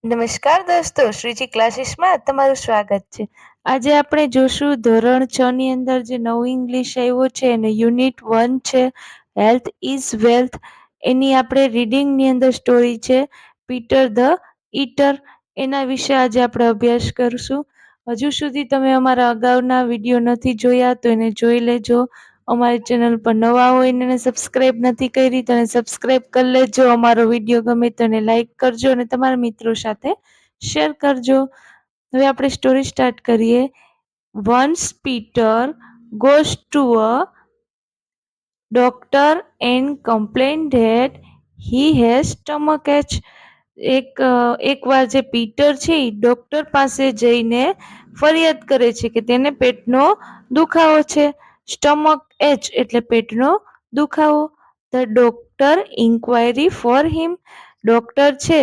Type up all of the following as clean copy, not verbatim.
નમસ્કાર દોસ્તો, શ્રીજી ક્લાસીસમાં તમારું સ્વાગત છે. આજે આપણે જોશું ધોરણ 6 ની અંદર જે નવું ઇંગ્લિશ આવ્યો છે અને યુનિટ 1 છે હેલ્થ ઇઝ વેલ્થ. એની આપણે રીડિંગની અંદર સ્ટોરી છે પીટર ધ ઈટર. એના વિશે આજે આપણે અભ્યાસ કરશું. હજુ સુધી તમે અમારા અગાઉના વિડીયો નથી જોયા તો એને જોઈ લેજો. અમારી ચેનલ પર નવા હોય ને સબસ્ક્રાઇબ નથી કરી તો સબસ્ક્રાઇબ કરી લેજો. અમારો વિડીયો ગમે તો એને લાઈક કરજો અને તમારા મિત્રો સાથે શેર કરજો. હવે આપણે સ્ટોરી સ્ટાર્ટ કરીએ. Once Peter goes to a doctor and complained that he has stomachache. એકવાર જે પીટર છે એ ડોક્ટર પાસે જઈને ફરિયાદ કરે છે કે તેને પેટનો દુખાવો છે. સ્ટમક એચ એટલે પેટનો દુખાવો. The doctor inquiry for him. Doctor છે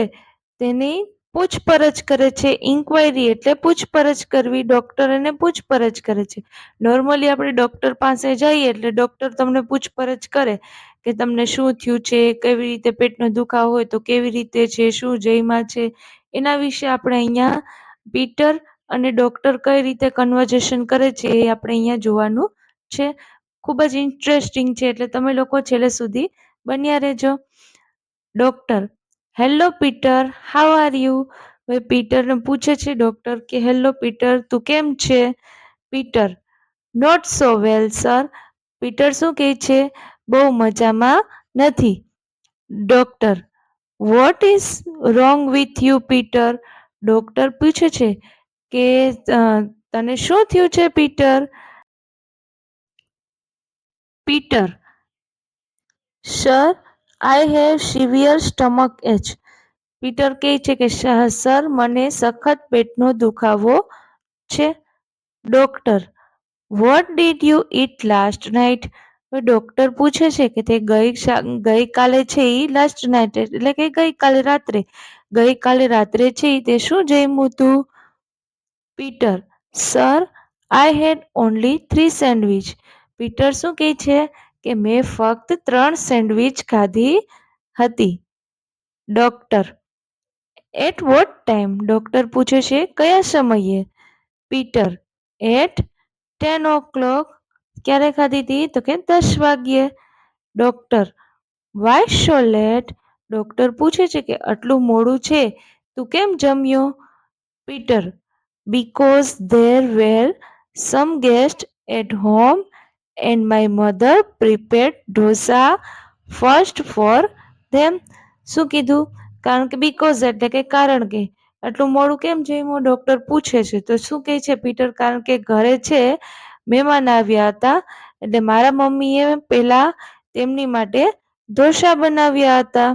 તેની પૂછપરછ કરે છે. ઇન્ક્વાયરી એટલે પૂછપરછ કરવી. ડોક્ટર એને પૂછપરછ કરે છે. નોર્મલી આપણે ડોક્ટર પાસે જઈએ એટલે ડોક્ટર તમને પૂછપરછ કરે કે તમને શું થયું છે, કેવી રીતે પેટનો દુખાવો હોય તો કેવી રીતે છે, શું જયમાં છે, એના વિશે આપણે અહીંયા પીટર અને ડોક્ટર કઈ રીતે કન્વર્ઝેશન કરે છે એ આપણે અહીંયા જોવાનું છે. ખૂબ જ ઇન્ટરેસ્ટિંગ છે એટલે તમે લોકો છેલ્લે સુધી બન્યા રહેજો. Doctor: hello Peter, how are you? હવે પીટરને પૂછે છે ડોક્ટર કે હેલો પીટર, તું કેમ છે? Peter: not so well sir. Peter શું કહે છે? બહુ મજામાં નથી. Doctor: what is wrong with you Peter? Doctor પૂછે છે કે તને શું થયું છે Peter? Peter: sir, I have severe stomach ache. Peter કહે છે કે સર, મને સખત પેટનો દુખાવો છે. Doctor: what did you eat last night? Doctor પૂછે છે કે તે ગઈકાલે છે એ લાસ્ટ નાઇટ એટલે કે ગઈકાલે રાત્રે છે તે શું જમ્યું તું? પીટર: સર, આઈ હેડ ઓનલી 3 સેન્ડવિચ. પીટર શું કહે છે કે મેં ફક્ત 3 સેન્ડવિચ ખાધી હતી. Doctor: at what time? Doctor પૂછે છે કયા સમયે? Peter: at 10 o'clock. ક્યારે ખાધી હતી? તો કે 10 વાગ્યે. Doctor: why so late? Doctor પૂછે છે કે આટલું મોડું છે, તું કેમ જમ્યો? Peter: because there were some guest at home and my mother prepared dosa first for them. શું કીધું? કારણ કે બીકોઝ એટલે કે કારણ કે. આટલું મોડું કેમ જમ્યો? ડોક્ટર પૂછે છે. તો શું કહે છે પીટર? કારણ કે ઘરે છે મહેમાન આવ્યા હતા એટલે મારા મમ્મીએ પહેલા તેમની માટે ઢોસા બનાવ્યા હતા.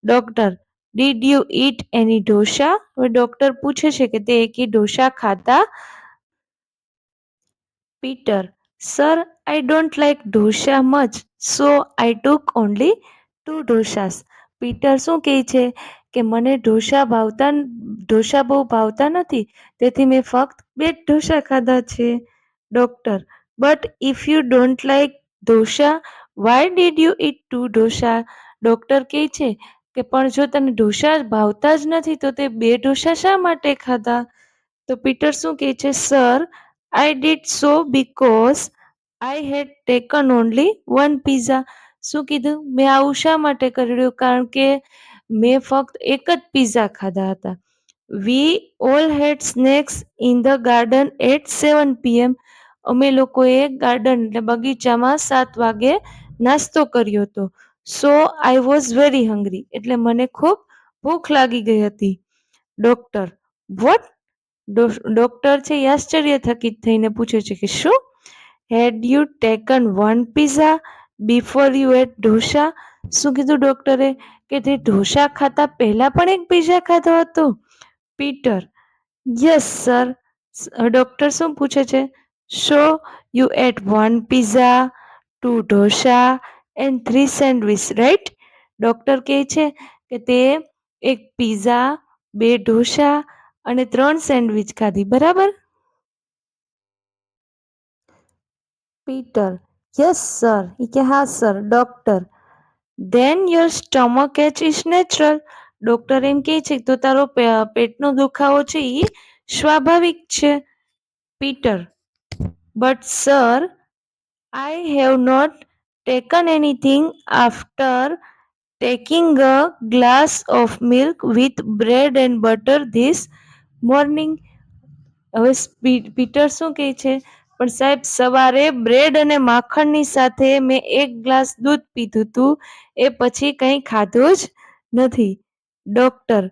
ડોક્ટર: ડીડ યુ ઈટ એની ઢોસા? હવે ડોક્ટર પૂછે છે કે તે એકી ઢોસા ખાતા? Peter: sir, I don't like dosa much so I took only 2 dosas. Peter શું કહે છે કે મને ઢોસા બહુ ભાવતા નથી તેથી મેં ફક્ત 2 ઢોસા ખાધા છે. Doctor: but if you don't like dosa why did you it 2 dosa? Doctor કહે છે કે પણ જો તને ઢોસા ભાવતા જ નથી તો તે 2 ઢોસા શા માટે ખાધા? તો પીટર શું કહે છે? Sir, I did so because I head taken only 1 pizza. શું કીધું? મેં આવું શા માટે કર્યું? કારણ કે મેં ફક્ત એક જ પીઝા ખાધા હતા. We all had snacks in the garden at 7 PM. અમે લોકોએ ગાર્ડન એટલે બગીચામાં 7 વાગે નાસ્તો કર્યો હતો. સો આઈ વોઝ વેરી હંગ્રી. એટલે મને ખૂબ ભૂખ લાગી ગઈ હતી. Doctor: vote? ડોક્ટર છે એ આશ્ચર્યચકિત થઈને પૂછે છે કે શું? Had you taken 1 pizza before you ate dosa? શું કીધું ડોક્ટરે? કે તે ઢોસા ખાતા પહેલા પણ એક પીઝા ખાધો હતો? Peter: yes sir. ડોક્ટર શું પૂછે છે? So you ate 1 pizza, 2 dosa and 3 sandwich, right? Doctor કહે છે કે તે એક પીઝા, 2 ઢોસા અને 3 સેન્ડવિચ ખાધી, બરાબર? Peter: yes sir. કે હા sir. Doctor: then your stomach ache is natural. Doctor એમ કહે છે તો તારો પેટનો દુખાવો છે એ સ્વાભાવિક છે. Peter: but sir, I have not taken anything after taking a glass of milk with bread and butter this morning. હવે પીટર શું કહે છે, પણ સાહેબ સવારે બ્રેડ અને માખણની સાથે મેં એક ગ્લાસ દૂધ પીધું હતું, એ પછી કંઈ ખાધું જ નથી. Doctor: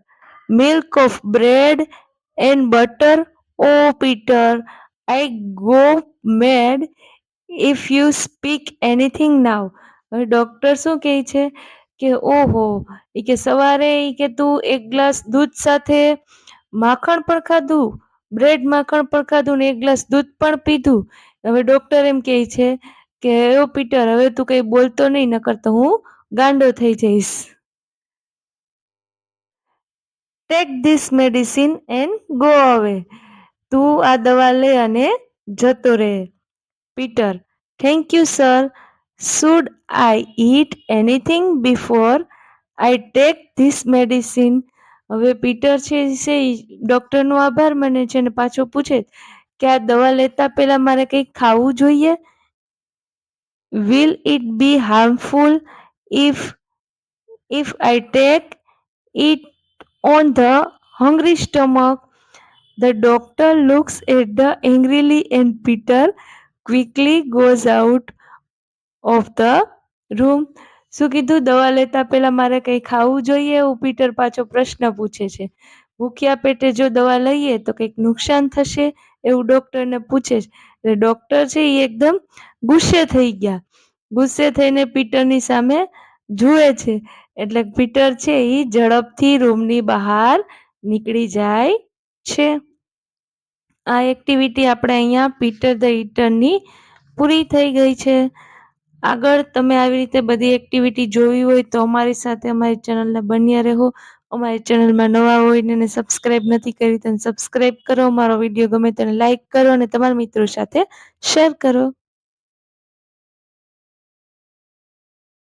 milk of bread and butter? Oh Peter, I go mad if you speak anything now. હવે ડોક્ટર શું કહે છે કે ઓહો, એ કે સવારે એ કે તું એક ગ્લાસ દૂધ સાથે માખણ પણ ખાધું, બ્રેડ માખણ પણ ખાધું ને એક ગ્લાસ દૂધ પણ પીધું. હવે ડોક્ટર એમ કહે છે કે ઓ પીટર, હવે તું કઈ બોલતો નહીં, નકર તો હું ગાંડો થઈ જઈશ. Take this medicine and go away. તું આ દવા લે અને જતો રહે. Peter: thank you sir. Should I eat anything before I take this medicine? હવે પીટર છે ડોક્ટરનો આભાર માને છે અને પાછો પૂછે કે આ દવા લેતા પહેલા મારે કંઈક ખાવું જોઈએ? Will it be harmful if I take it on the hungry stomach? The doctor looks at the angrily and Peter quickly goes out of the room. શું કીધું? દવા લેતા પહેલા મારે કંઈ ખાવું જોઈએ? એવું પીટર પાછો પ્રશ્ન પૂછે છે. ભૂખ્યા પેટે જો દવા લઈએ તો કંઈક નુકસાન થશે એવું ડોક્ટરને પૂછે છે. એટલે ડોક્ટર છે એ એકદમ ગુસ્સે થઈ ગયા. ગુસ્સે થઈને પીટરની સામે જુએ છે. એટલે પીટર છે એ ઝડપથી રૂમની બહાર નીકળી જાય છે. આ એક્ટિવિટી આપણે અહીંયા પીટર ધ ઈટરની પૂરી થઈ ગઈ છે. આગળ તમે આવી રીતે બધી એક્ટિવિટી જોવી હોય તો અમારી સાથે અમારી ચેનલને બન્યા રહો. અમારી ચેનલમાં નવા હોય ને એને સબસ્ક્રાઈબ નથી કરી તો સબસ્ક્રાઈબ કરો. અમારો વિડીયો ગમે તેને લાઈક કરો અને તમારા મિત્રો સાથે શેર કરો.